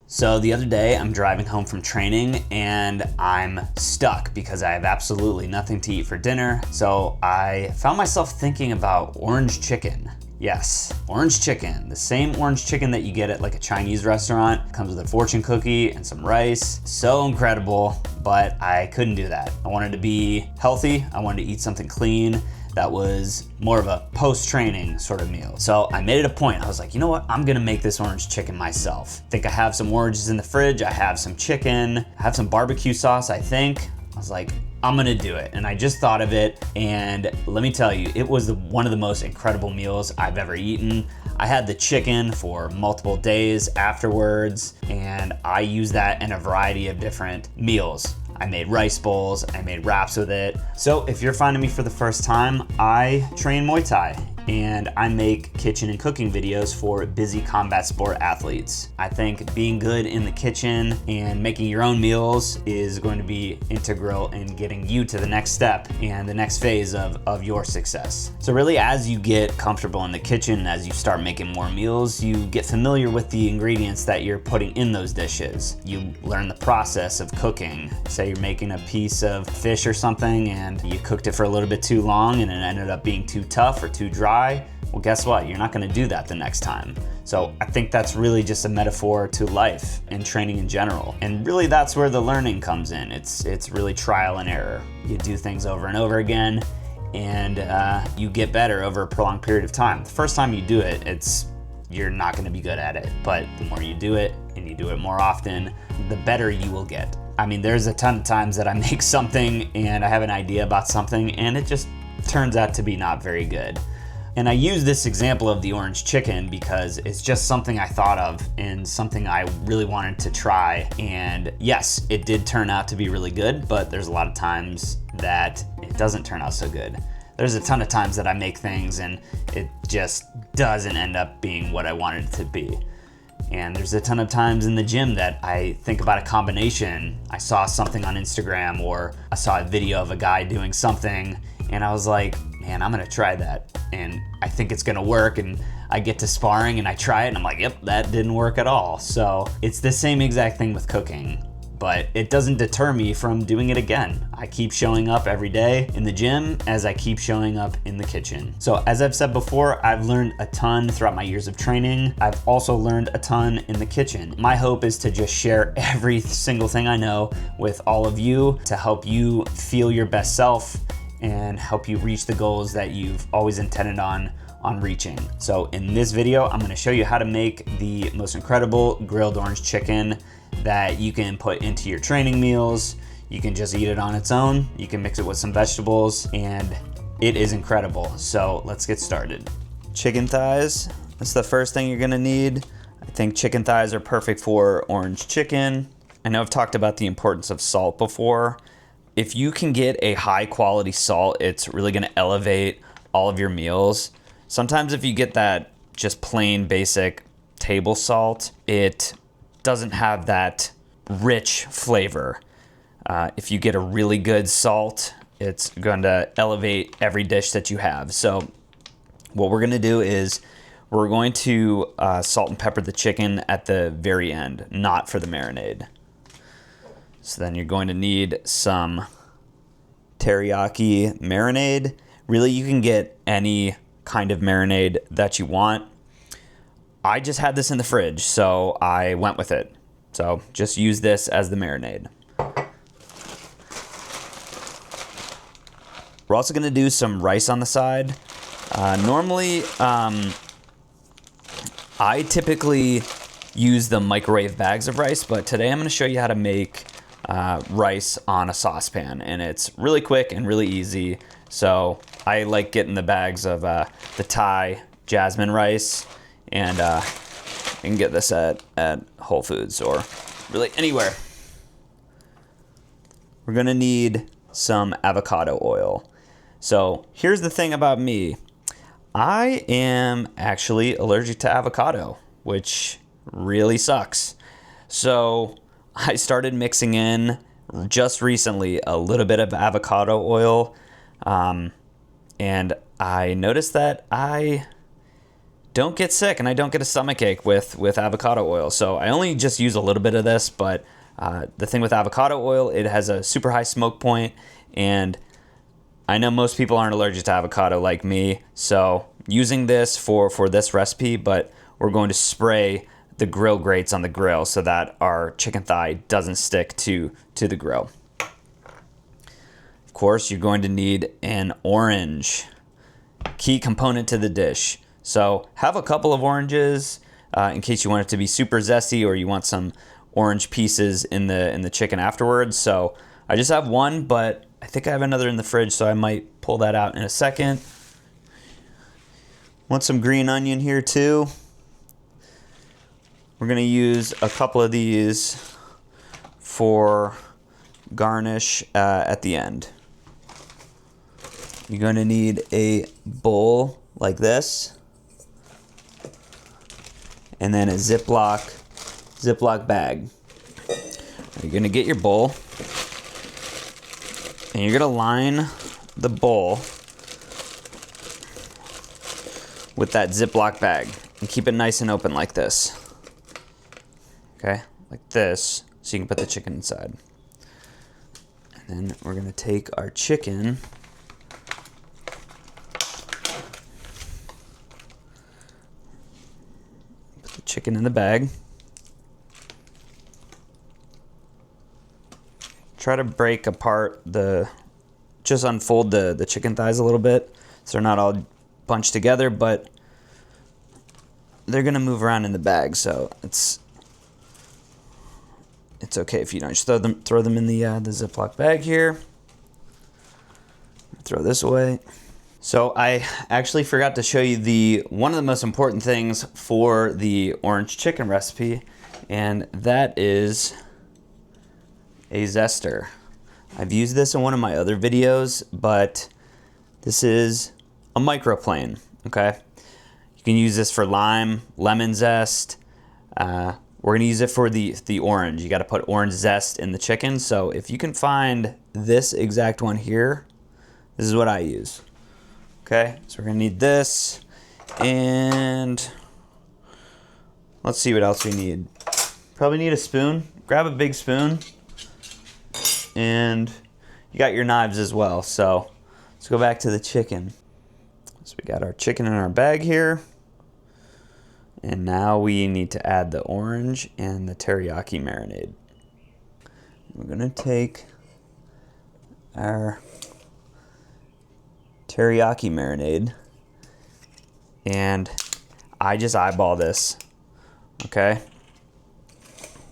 So the other day I'm driving home from training and I'm stuck because I have absolutely nothing to eat for dinner. So I found myself thinking about orange chicken. Yes, orange chicken, the same orange chicken that you get at like a Chinese restaurant. Comes with a fortune cookie and some rice. So incredible, but I couldn't do that. I wanted to be healthy. I wanted to eat something clean that was more of a post-training sort of meal. So I made it a point. I was like, you know what? I'm gonna make this orange chicken myself. I think I have some oranges in the fridge. I have some chicken. I have some barbecue sauce, I think. I was like, I'm gonna do it. And I just thought of it. And let me tell you, it was one of the most incredible meals I've ever eaten. I had the chicken for multiple days afterwards, and I used that in a variety of different meals. I made rice bowls, I made wraps with it. So if you're finding me for the first time, I train Muay Thai and I make kitchen and cooking videos for busy combat sport athletes. I think being good in the kitchen and making your own meals is going to be integral in getting you to the next step and the next phase of your success. So really, as you get comfortable in the kitchen, as you start making more meals, you get familiar with the ingredients that you're putting in those dishes. You learn the process of cooking. Say you're making a piece of fish or something and you cooked it for a little bit too long and it ended up being too tough or too dry. Well, guess what? You're not gonna do that the next time. So I think that's really just a metaphor to life and training in general. And really that's where the learning comes in. It's really trial and error. You do things over and over again and you get better over a prolonged period of time. The first time you do it, you're not gonna be good at it. But the more you do it and you do it more often, the better you will get. I mean, there's a ton of times that I make something and I have an idea about something and it just turns out to be not very good. And I use this example of the orange chicken because it's just something I thought of and something I really wanted to try. And yes, it did turn out to be really good, but there's a lot of times that it doesn't turn out so good. There's a ton of times that I make things and it just doesn't end up being what I wanted it to be. And there's a ton of times in the gym that I think about a combination. I saw something on Instagram or I saw a video of a guy doing something and I was like, man, I'm gonna try that. And I think it's gonna work, and I get to sparring and I try it and I'm like, yep, that didn't work at all. So it's the same exact thing with cooking, but it doesn't deter me from doing it again. I keep showing up every day in the gym as I keep showing up in the kitchen. So as I've said before, I've learned a ton throughout my years of training. I've also learned a ton in the kitchen. My hope is to just share every single thing I know with all of you to help you feel your best self and help you reach the goals that you've always intended on reaching. So in this video, I'm gonna show you how to make the most incredible grilled orange chicken that you can put into your training meals. You can just eat it on its own. You can mix it with some vegetables and it is incredible. So let's get started. Chicken thighs, that's the first thing you're gonna need. I think chicken thighs are perfect for orange chicken. I know I've talked about the importance of salt before. If you can get a high quality salt, it's really gonna elevate all of your meals. Sometimes if you get that just plain basic table salt, it doesn't have that rich flavor. If you get a really good salt, it's going to elevate every dish that you have. So what we're gonna do is we're going to salt and pepper the chicken at the very end, not for the marinade. So then you're going to need some teriyaki marinade. Really, you can get any kind of marinade that you want. I just had this in the fridge, so I went with it. So just use this as the marinade. We're also gonna do some rice on the side. Normally, I typically use the microwave bags of rice, but today I'm gonna show you how to make rice on a saucepan, and it's really quick and really easy. So I like getting the bags of the Thai jasmine rice, and you can get this at Whole Foods or really anywhere. We're gonna need some avocado oil. So here's the thing about me. I am actually allergic to avocado, which really sucks. So I started mixing in just recently a little bit of avocado oil, and I noticed that I don't get sick and I don't get a stomachache with avocado oil. So I only just use a little bit of this, but the thing with avocado oil, it has a super high smoke point, and I know most people aren't allergic to avocado like me, so using this for this recipe, but we're going to spray the grill grates on the grill so that our chicken thigh doesn't stick to the grill. Of course, you're going to need an orange, key component to the dish. So have a couple of oranges in case you want it to be super zesty or you want some orange pieces in the chicken afterwards. So I just have one, but I think I have another in the fridge, so I might pull that out in a second. Want some green onion here too. We're gonna use a couple of these for garnish at the end. You're gonna need a bowl like this, and then a Ziploc bag. You're gonna get your bowl, and you're gonna line the bowl with that Ziploc bag and keep it nice and open like this. Okay, like this, so you can put the chicken inside. And then we're gonna take our chicken, put the chicken in the bag. Try to break apart just unfold the chicken thighs a little bit so they're not all bunched together, but they're gonna move around in the bag, so it's okay if you don't. Just throw them in the Ziploc bag here. Throw this away. So I actually forgot to show you one of the most important things for the orange chicken recipe, and that is a zester. I've used this in one of my other videos, but this is a microplane, okay? You can use this for lime, lemon zest. We're gonna use it for the orange. You gotta put orange zest in the chicken. So if you can find this exact one here, this is what I use. Okay, so we're gonna need this, and let's see what else we need. Probably need a spoon. Grab a big spoon, and you got your knives as well. So let's go back to the chicken. So we got our chicken in our bag here. And now we need to add the orange and the teriyaki marinade. We're gonna take our teriyaki marinade, and I just eyeball this, okay?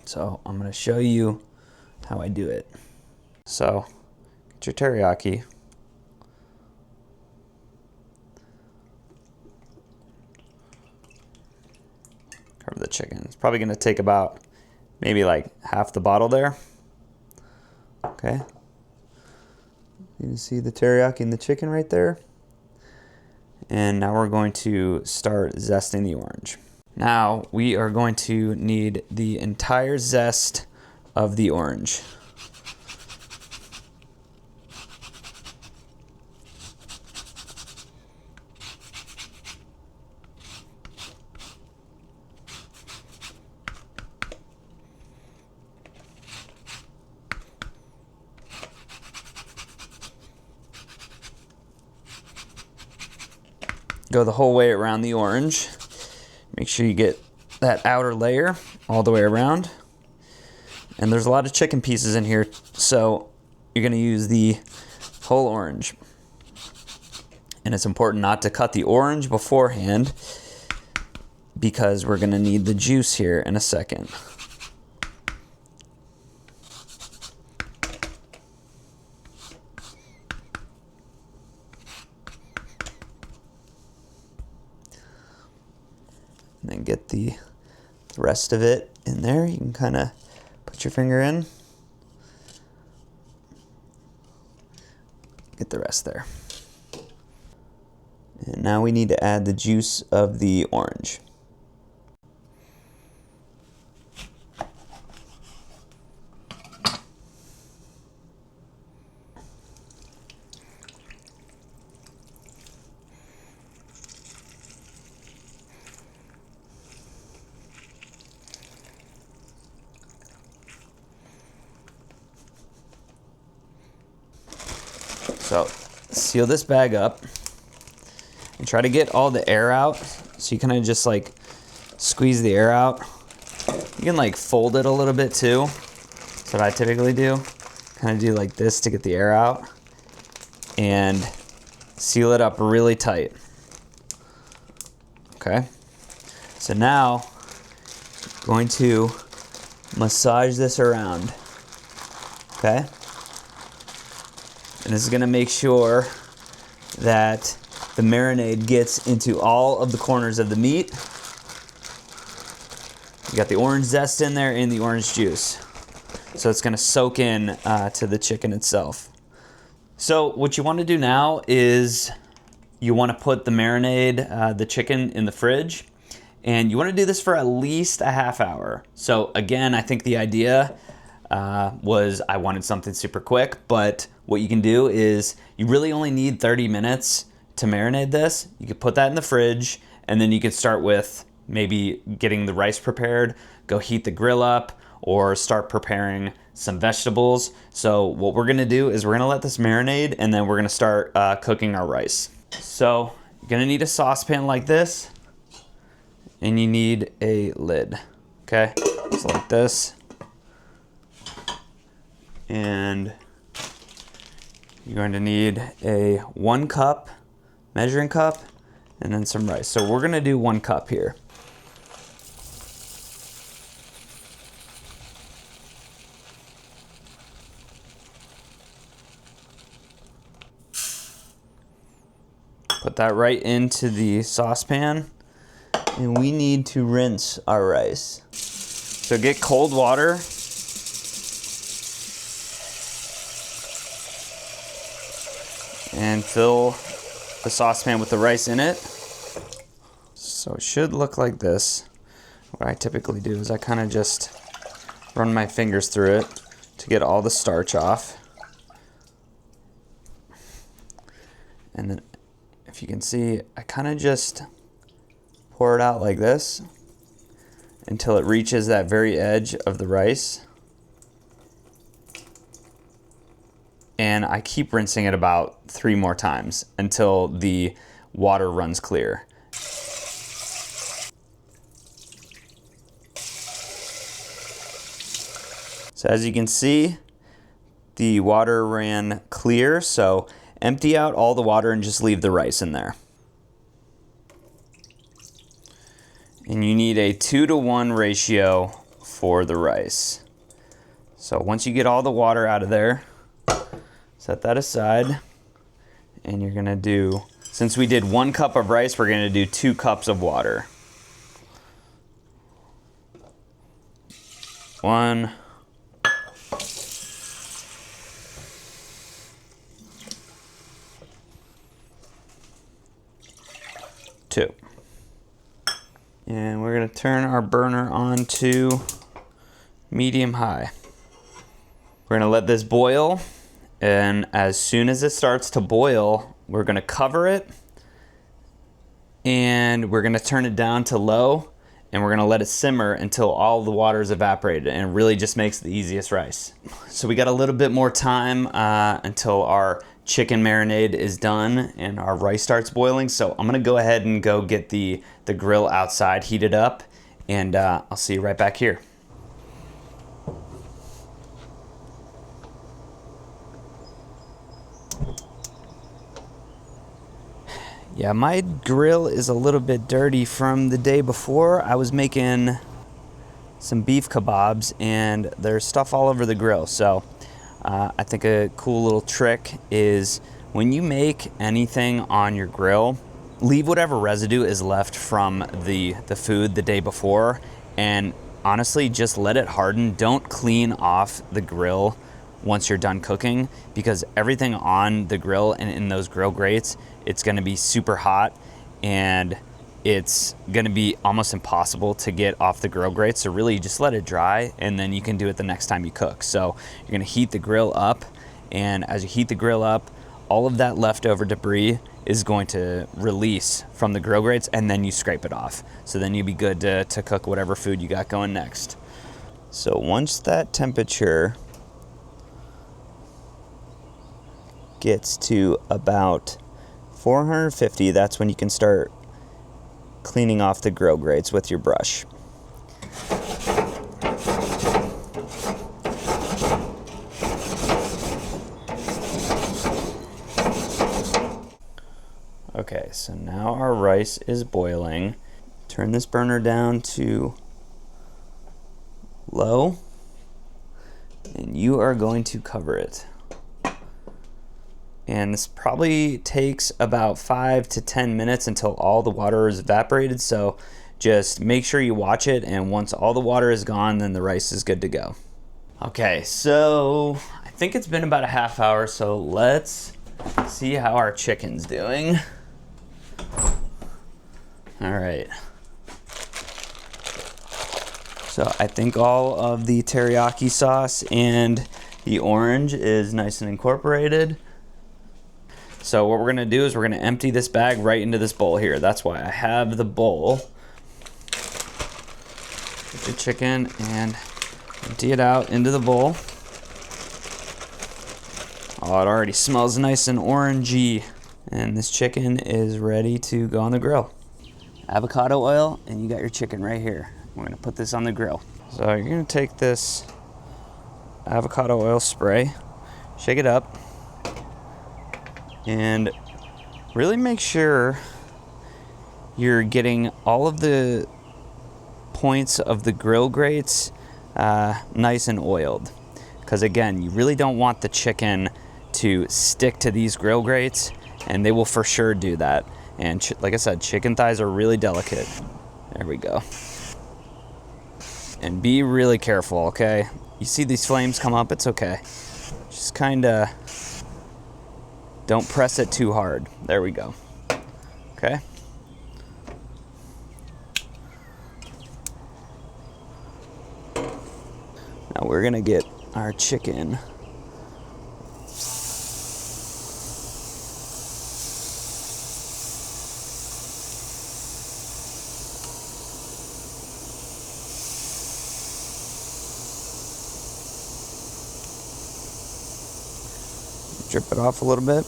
So I'm gonna show you how I do it. So get your teriyaki. Cover the chicken. It's probably gonna take about maybe like half the bottle there. Okay. You can see the teriyaki and the chicken right there. And now we're going to start zesting the orange. Now we are going to need the entire zest of the orange. Go the whole way around the orange. Make sure you get that outer layer all the way around. And there's a lot of chicken pieces in here, so you're gonna use the whole orange. And it's important not to cut the orange beforehand because we're gonna need the juice here in a second. And then get the rest of it in there. You can kind of put your finger in. Get the rest there. And now we need to add the juice of the orange. So seal this bag up and try to get all the air out. So you kind of just like squeeze the air out. You can like fold it a little bit too. That's what I typically do. Kind of do like this to get the air out and seal it up really tight. Okay. So now I'm going to massage this around. Okay. And this is gonna make sure that the marinade gets into all of the corners of the meat. You got the orange zest in there and the orange juice. So it's gonna soak in to the chicken itself. So what you wanna do now is you wanna put the marinade, the chicken in the fridge, and you wanna do this for at least a half hour. So again, I think the idea was I wanted something super quick, but what you can do is you really only need 30 minutes to marinate this. You could put that in the fridge, and then you could start with maybe getting the rice prepared, go heat the grill up, or start preparing some vegetables. So what we're gonna do is we're gonna let this marinate, and then we're gonna start cooking our rice. So you're gonna need a saucepan like this, and you need a lid, okay? So like this. And you're going to need a 1 cup measuring cup and then some rice. So we're gonna do 1 cup here. Put that right into the saucepan, and we need to rinse our rice. So get cold water. And fill the saucepan with the rice in it. So it should look like this. What I typically do is I kind of just run my fingers through it to get all the starch off. And then if you can see, I kind of just pour it out like this until it reaches that very edge of the rice. And I keep rinsing it about 3 more times until the water runs clear. So as you can see, the water ran clear, so empty out all the water and just leave the rice in there. And you need a 2-to-1 ratio for the rice. So once you get all the water out of there, set that aside, and you're gonna do, since we did 1 cup of rice, we're gonna do 2 cups of water. 1, 2. And we're gonna turn our burner on to medium high. We're gonna let this boil. And as soon as it starts to boil, we're gonna cover it, and we're gonna turn it down to low, and we're gonna let it simmer until all the water is evaporated, and it really just makes the easiest rice. So we got a little bit more time until our chicken marinade is done and our rice starts boiling. So I'm gonna go ahead and go get the grill outside heated up, and I'll see you right back here. Yeah, my grill is a little bit dirty from the day before. I was making some beef kebabs and there's stuff all over the grill. So I think a cool little trick is when you make anything on your grill, leave whatever residue is left from the food the day before, and honestly just let it harden. Don't clean off the grill once you're done cooking, because everything on the grill and in those grill grates, it's gonna be super hot and it's gonna be almost impossible to get off the grill grate. So really just let it dry, and then you can do it the next time you cook. So you're gonna heat the grill up, and as you heat the grill up, all of that leftover debris is going to release from the grill grates, and then you scrape it off. So then you'll be good to cook whatever food you got going next. So once that temperature gets to about 450, that's when you can start cleaning off the grill grates with your brush. Okay, so now our rice is boiling. Turn this burner down to low, and you are going to cover it. And this probably takes about 5 to 10 minutes until all the water is evaporated, so just make sure you watch it, and once all the water is gone, then the rice is good to go. Okay, so I think it's been about a half hour, so let's see how our chicken's doing. All right. So I think all of the teriyaki sauce and the orange is nice and incorporated. So what we're gonna do is we're gonna empty this bag right into this bowl here. That's why I have the bowl. Put the chicken and empty it out into the bowl. Oh, it already smells nice and orangey. And this chicken is ready to go on the grill. Avocado oil, and you got your chicken right here. We're gonna put this on the grill. So you're gonna take this avocado oil spray, shake it up, and really make sure you're getting all of the points of the grill grates nice and oiled. Because again, you really don't want the chicken to stick to these grill grates, and they will for sure do that. And like I said, chicken thighs are really delicate. There we go. And be really careful, okay? You see these flames come up, it's okay. Just kinda don't press it too hard. There we go. Okay? Now we're gonna get our chicken. Drip it off a little bit.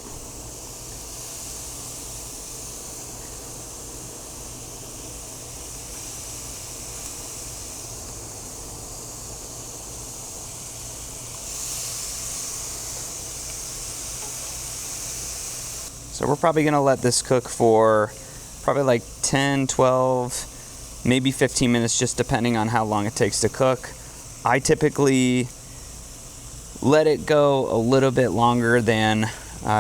So we're probably gonna let this cook for probably like 10, 12, maybe 15 minutes, just depending on how long it takes to cook. I typically let it go a little bit longer than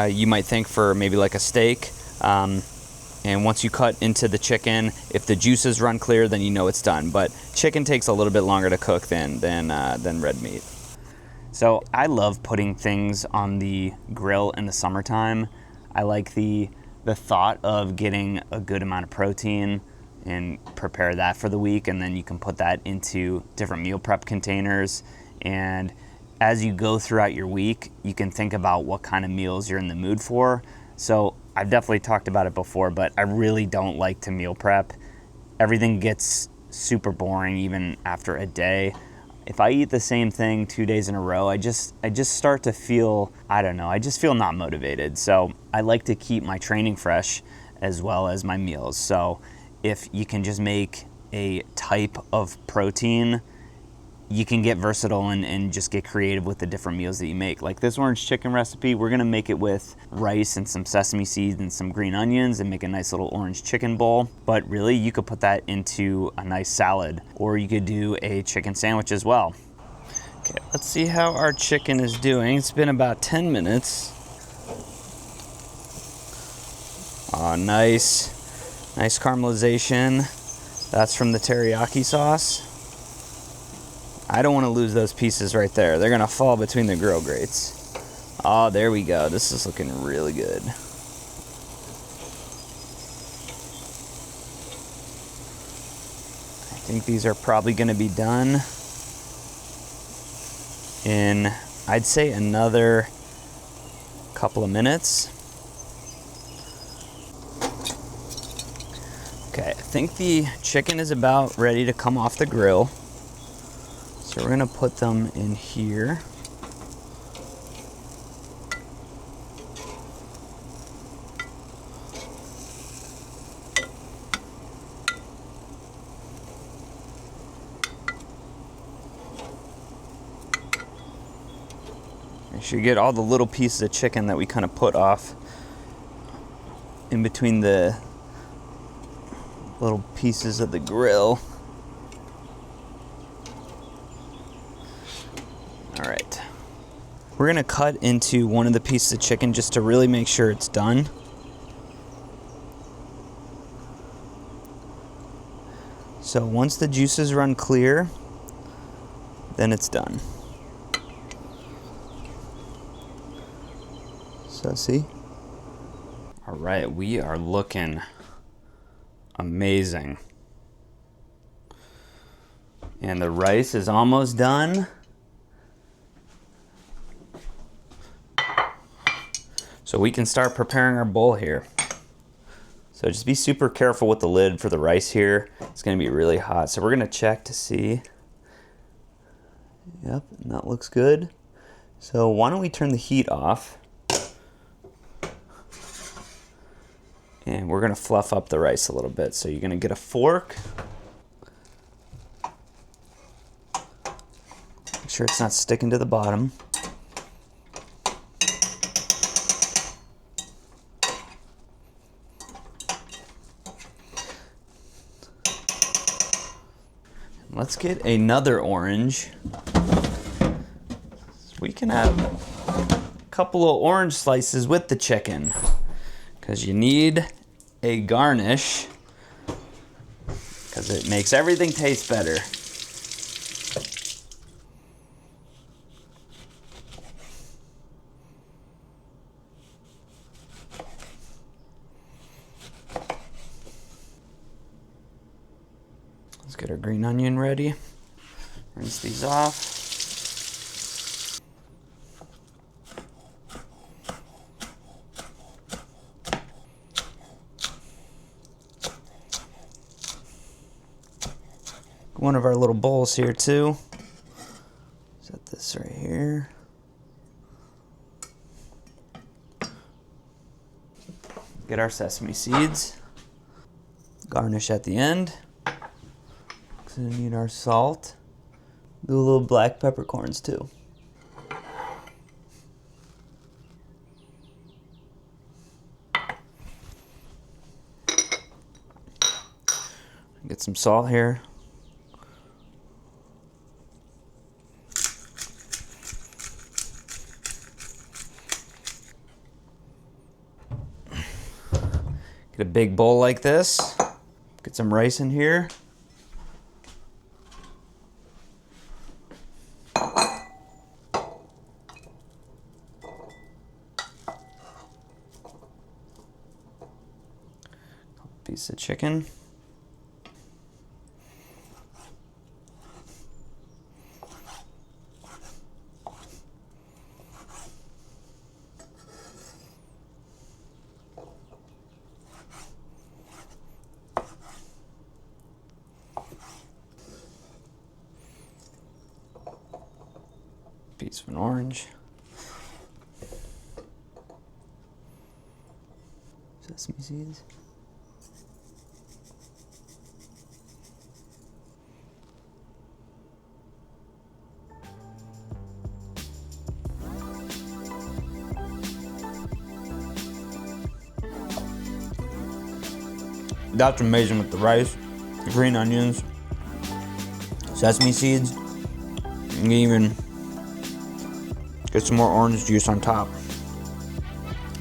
you might think for maybe like a steak. And once you cut into the chicken, if the juices run clear, then you know it's done. But chicken takes a little bit longer to cook than red meat. So I love putting things on the grill in the summertime. I like the thought of getting a good amount of protein and prepare that for the week, and then you can put that into different meal prep containers. And as you go throughout your week, you can think about what kind of meals you're in the mood for. So I've definitely talked about it before, but I really don't like to meal prep. Everything gets super boring even after a day. If I eat the same thing 2 days in a row, I just start to feel, I don't know, I just feel not motivated. So I like to keep my training fresh as well as my meals. So if you can just make a type of protein, you can get versatile and just get creative with the different meals that you make. Like this orange chicken recipe, we're gonna make it with rice and some sesame seeds and some green onions and make a nice little orange chicken bowl. But really, you could put that into a nice salad, or you could do a chicken sandwich as well. Okay, let's see how our chicken is doing. It's been about 10 minutes. Oh, nice caramelization. That's from the teriyaki sauce. I don't want to lose those pieces right there. They're gonna fall between the grill grates. Oh, there we go. This is looking really good. I think these are probably gonna be done in, I'd say, another couple of minutes. Okay, I think the chicken is about ready to come off the grill. So we're gonna put them in here. Make sure you get all the little pieces of chicken that we kind of put off in between the little pieces of the grill. All right. We're gonna cut into one of the pieces of chicken just to really make sure it's done. So once the juices run clear, then it's done. So see? All right, we are looking amazing. And the rice is almost done. So we can start preparing our bowl here. So just be super careful with the lid for the rice here. It's gonna be really hot. So we're gonna check to see. Yep, and that looks good. So why don't we turn the heat off? And we're gonna fluff up the rice a little bit. So you're gonna get a fork. Make sure it's not sticking to the bottom. Let's get another orange. We can have a couple of orange slices with the chicken because you need a garnish because it makes everything taste better. Let's get our green onion ready. Rinse these off. One of our little bowls here too. Set this right here. Get our sesame seeds. Garnish at the end. So we need our salt. Do a little black peppercorns too. Get some salt here. Get a big bowl like this. Get some rice in here. Piece of chicken. Piece of an orange. Sesame seeds. That's amazing with the rice, the green onions, sesame seeds. You can even get some more orange juice on top.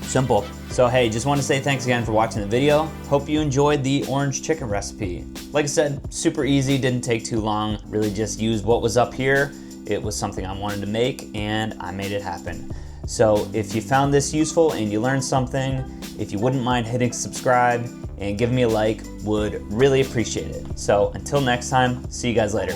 Simple. So hey, just want to say thanks again for watching the video. Hope you enjoyed the orange chicken recipe. Like I said, super easy, didn't take too long. Really just used what was up here. It was something I wanted to make and I made it happen. So if you found this useful and you learned something, if you wouldn't mind hitting subscribe and giving me a like, would really appreciate it. So until next time, see you guys later.